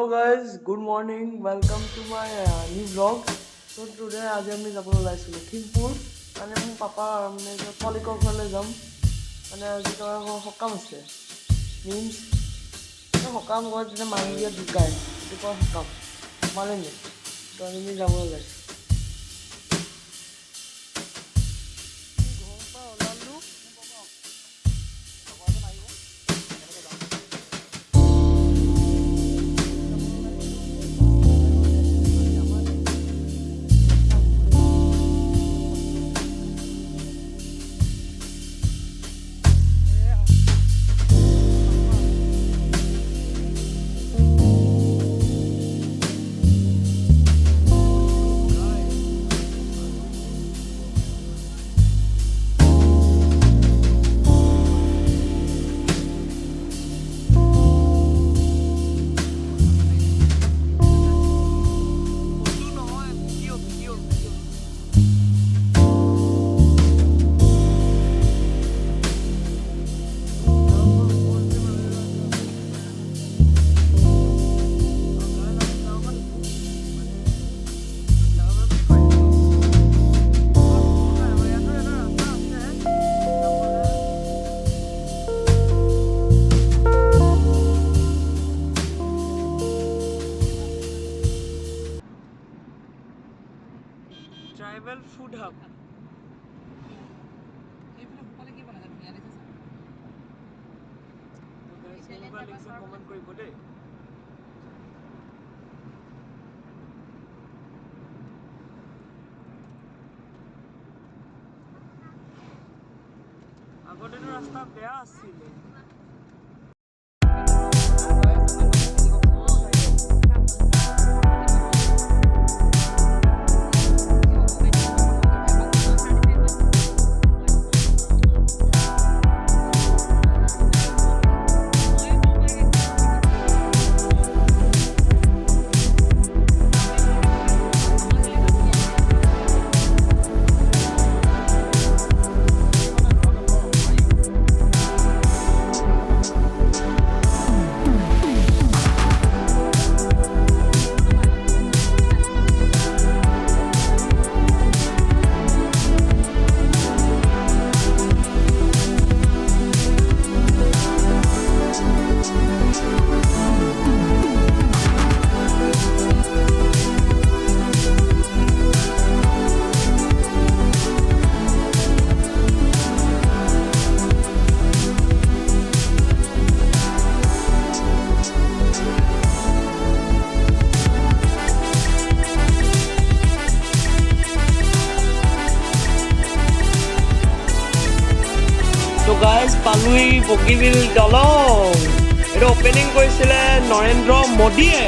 Hello guys, good morning. Welcome to my new vlog. So today आज আমি যাবলৈ ওলাইছোঁ লখিমপুৰ মানে মোৰ পাপা মানে কলিকৰ ঘৰলৈ যাম মানে আজি তাৰ সকাম আছে মিন্স সকাম কৰে তেতিয়া মানুহ দিয়া ঢুকায় সেইটো সকাম মালেনি তো আমি যাবলৈ ওলাইছোঁ Tribal food hub. আগতেটো ৰাস্তা বেয়া আছিলে So guys, পালুই বগীবিল দলং এটা ওপেনিং কৰিছিলে নৰেন্দ্ৰ মোদীয়ে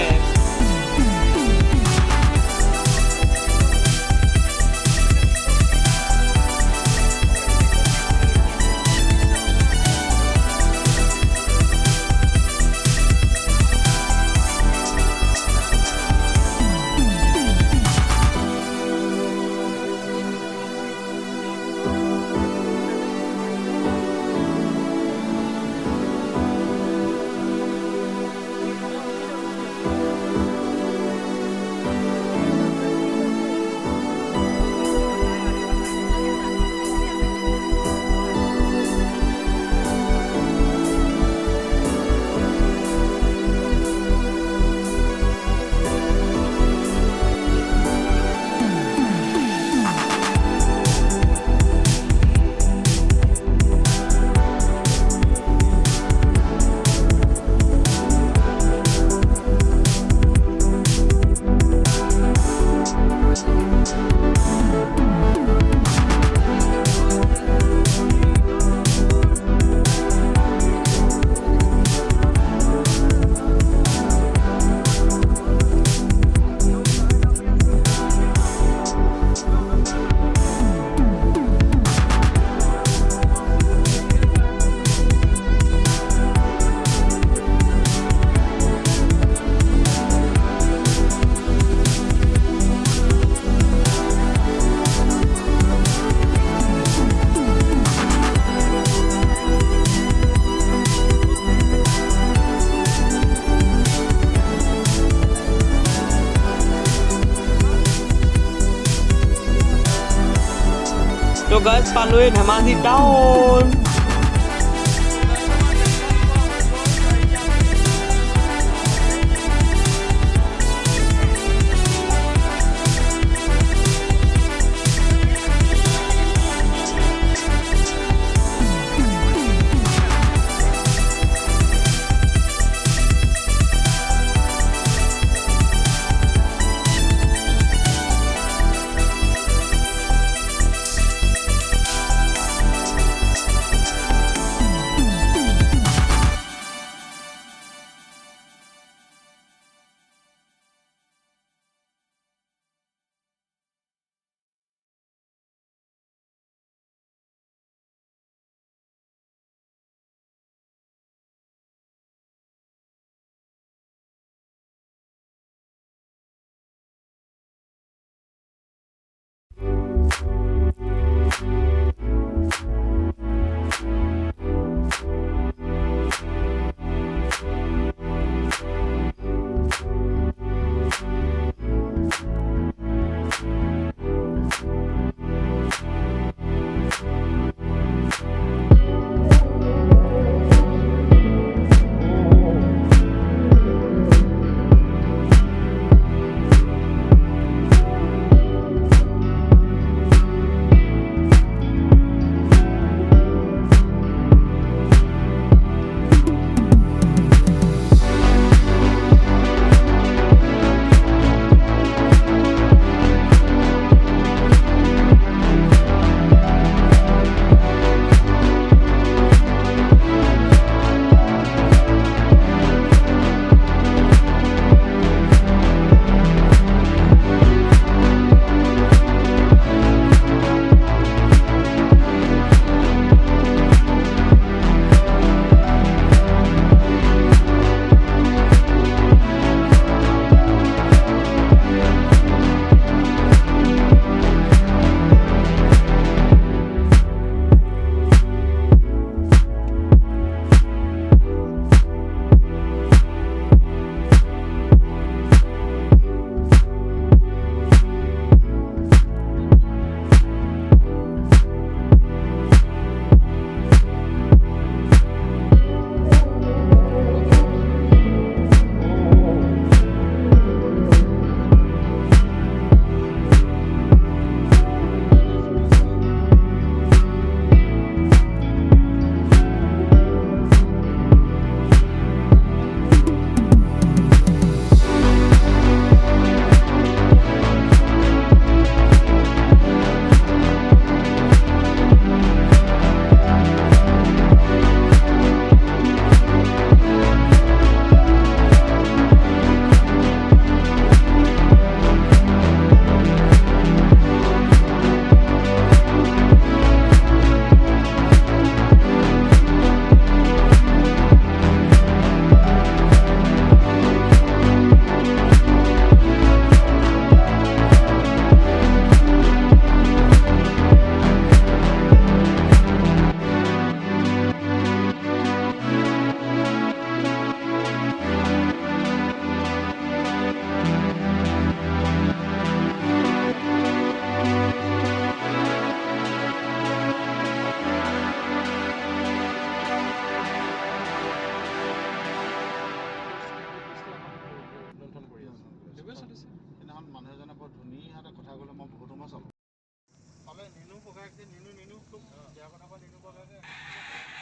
তো গাইজ পালোৱে ধেমাজি টাউন।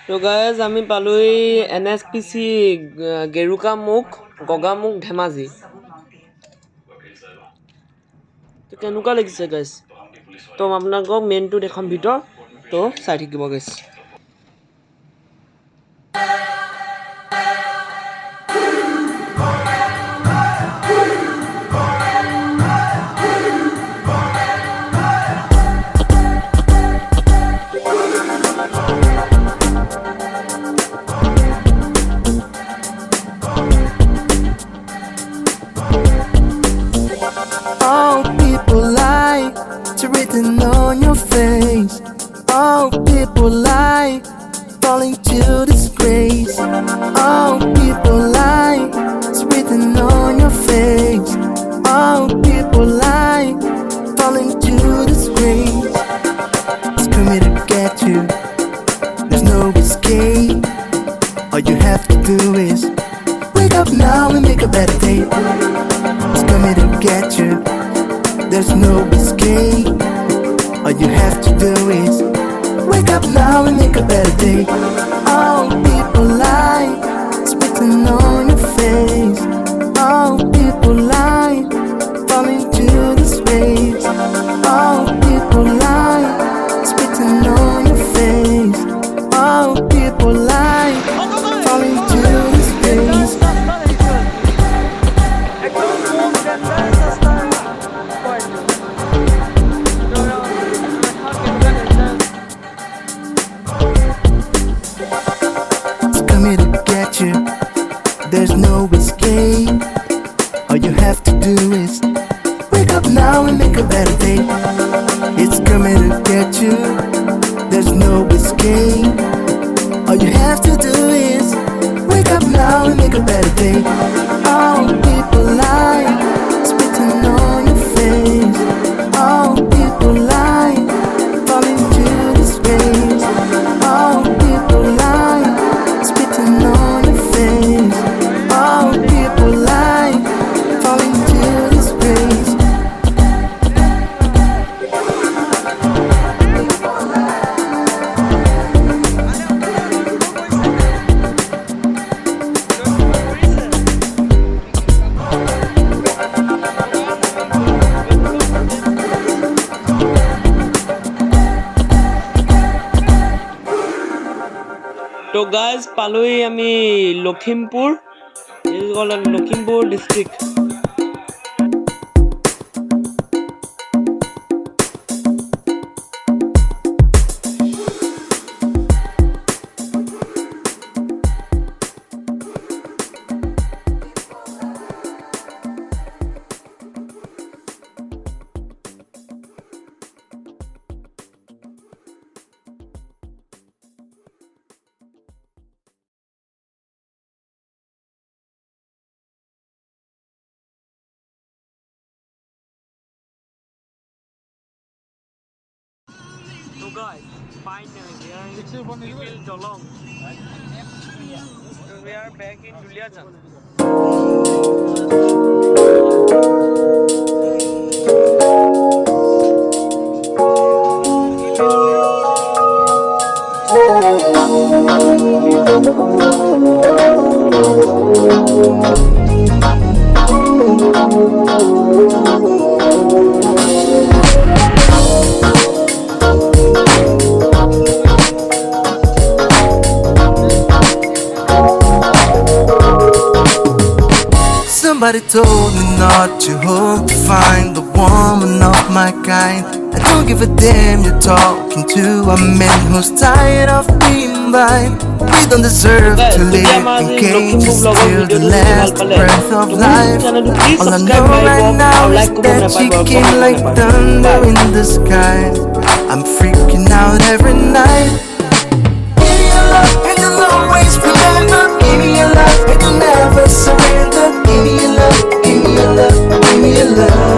তো গাইজ আমি পালোহি NSPC গেৰুকামুখ গগামুখ ধেমাজি। তো কেনেকুৱা লাগিছে গাইজ? তো আপোনালোকক মেইনটো দেখাম ভিতৰ, তো চাই থাকিব guys. All people lie, it's written on your face. All people lie, falling to disgrace. All people lie, it's written on your face. All people lie, falling to disgrace. It's coming to get you. There's no escape. All you have to do is wake up now and make a better day. It's coming to get you. There's no escape. All you have to do is wake up now and make a better day. All people lie, spitting on your face. All people lie, falling to disgrace. All people lie, spitting on your face. All people lie, falling to disgrace. It's coming to get you. There's no escape. All you have to do is wake up now and make a better day. It's coming to get you. There's no escape. All you have to do is wake up now and make a better day. All people lie, spitting on your face. All people lie, falling to disgrace. All people lie, spitting on your face. All people lie, falling to disgrace. তো guys পালোহি আমি Lakhimpur, Lakhimpur district. So guys, finally we are in Kipil Dolong. So we are back in Duliajan. Somebody told me not to hope to find the woman of my kind. I don't give a damn you're talking to a man who's tired of being blind. We don't deserve to live in cages till the last breath of life. All I know right now is that she came like thunder in the sky. I'm freaking out every night. Give me your love and you'll always remember. Give me your love and you'll never surrender. Give me your love, give me your love, give me your love.